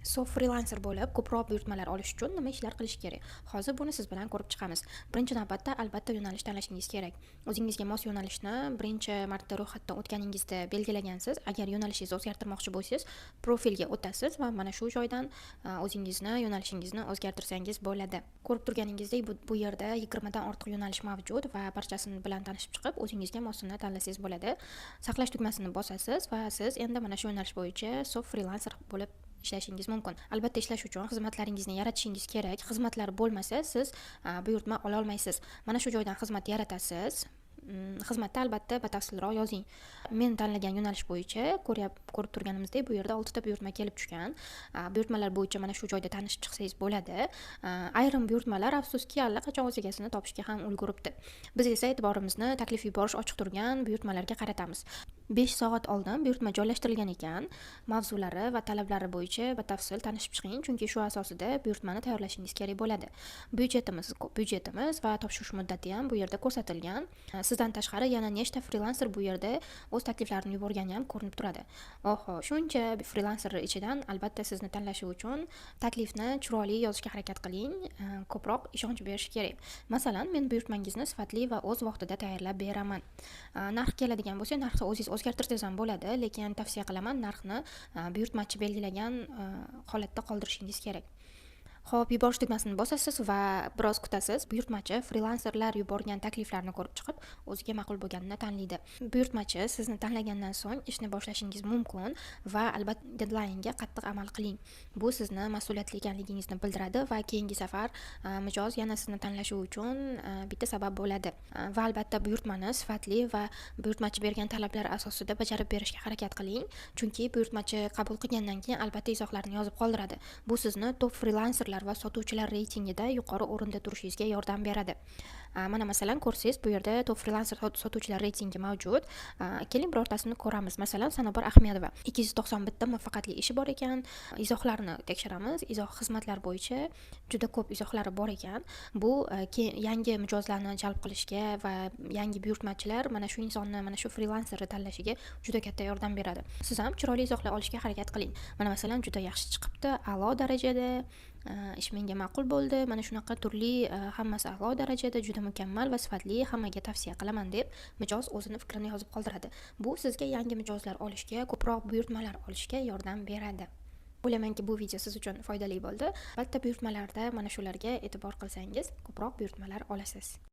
Freelancer bo'lib, ko'proq buyurtmalar olish uchun nima ishlar qilish kerak? Hozir buni siz bilan ko'rib chiqamiz. Birinchi navbatda albatta yo'nalish tanlashingiz kerak. O'zingizga mos yo'nalishni birinchi marta ro'yxatdan o'tganingizda belgilagansiz. Agar yo'nalishingizni o'zgartirmoqchi bo'lsangiz, profilga o'tasiz va mana shu joydan o'zingizni yo'nalishingizni o'zgartirsangiz bo'ladi. Ko'rib turganingizdek, bu yerda 20 dan ortiq yo'nalish mavjud va barchasini bilan tanishib chiqib, o'zingizga mosini tanlasangiz bo'ladi. Saqlash tugmasini bosasiz va siz endi mana shu yo'nalish bo'yicha freelancer bo'lib ishlashingiz mumkin. Albatta ishlash uchun xizmatlaringizni yaratishingiz kerak. Xizmatlar bo'lmasa, siz buyurtma ola olmaysiz. Mana shu joydan xizmat yaratasiz. Xizmatda albatta batafsilroq yozing. Men tanlagan yo'nalish bo'yicha ko'rib turganimizdek, bu yerda 6 ta buyurtma kelib tushgan. Buyurtmalar bo'yicha mana shu joyda tanishib chiqsangiz bo'ladi. Ayrim buyurtmalar afsuski allaqachon o'z egasini topishga ham ulguribdi. Biz esa e'tiborimizni taklif yuborish ochiq turgan buyurtmalarga qaratamiz. 5 soat oldin buyurtma joylashtirilgan ekan. Mavzulari va talablari bo'yicha batafsil tanishib chiqing, chunki shu asosida buyurtmani tayyorlashingiz kerak bo'ladi. Byudjetimiz va topshirish muddati ham bu yerda ko'rsatilgan. Sizdan tashqari yana nechta freelancer bu yerda o'z takliflarini yuborgani ham ko'rinib turadi. Oho, shuncha freelancer ichidan albatta sizni tanlashi uchun taklifni chiroyli yozishga harakat qiling, ko'proq ishonch berish kerak. Masalan, men buyurtmangizni sifatli va o'z vaqtida tayyorlab beraman. Narx keladigan bo'lsa, narxni o'zingiz o'zgartirsangiz ham bo'ladi, lekin tavsiya qilaman narxni buyurtmachi belgilagan holatda qoldirishingiz kerak. Xo'p, yuborish tugmasini bosasiz va biroz kutasiz. Buyurtmachi freelancerlar yuborgan takliflarni ko'rib chiqib, o'ziga ma'qul bo'lganini tanlaydi. Buyurtmachi sizni tanlagandan so'ng ishni boshlashingiz mumkin va albatta deadline'ga qattiq amal qiling. Bu sizni mas'uliyatli ekanligingizni bildiradi va keyingi safar mijoz yana sizni tanlashi uchun bitta sabab bo'ladi. Va albatta buyurtmani sifatli va buyurtmachi bergan talablar asosida bajarib berishga harakat qiling, chunki buyurtmachi qabul qilgandan keyin albatta izohlarni yozib qoldiradi. Bu sizni top freelancerlar va sotuvchilar reytingida yuqori o'rinda turishingizga yordam beradi. Mana masalan ko'rsangiz, bu yerda top freelancer sotuvchilar reytingi mavjud. Keling birortasini ko'ramiz. Masalan, Sanobar Ahmedova 291 ta muvaffaqiyatli ishi bor ekan. Izohlarni tekshiramiz. Izoh xizmatlar bo'yicha juda ko'p izohlari bor ekan. Bu yangi mijozlarni jalb qilishga va yangi buyurtmachilar mana shu insonni, mana shu freelancerni tanlashiga juda katta yordam beradi. Siz ham chiroyli izohlar olishga harakat qiling. Mana masalan juda yaxshi chiqibdi, a'lo darajada, ish menga ma'qul bo'ldi. Mana shunaqa turli hammasi a'lo darajada, juda mukammal va sifatli, hammaga tavsiya qilaman deb mijoz o'zini fikrini yozib qoldiradi. Bu sizga yangi mijozlar olishga, ko'proq buyurtmalar olishga yordam beradi. O'ylaymanki bu video siz uchun foydali bo'ldi. Albatta buyurtmalarda mana shularga e'tibor qilsangiz, ko'proq buyurtmalar olasiz.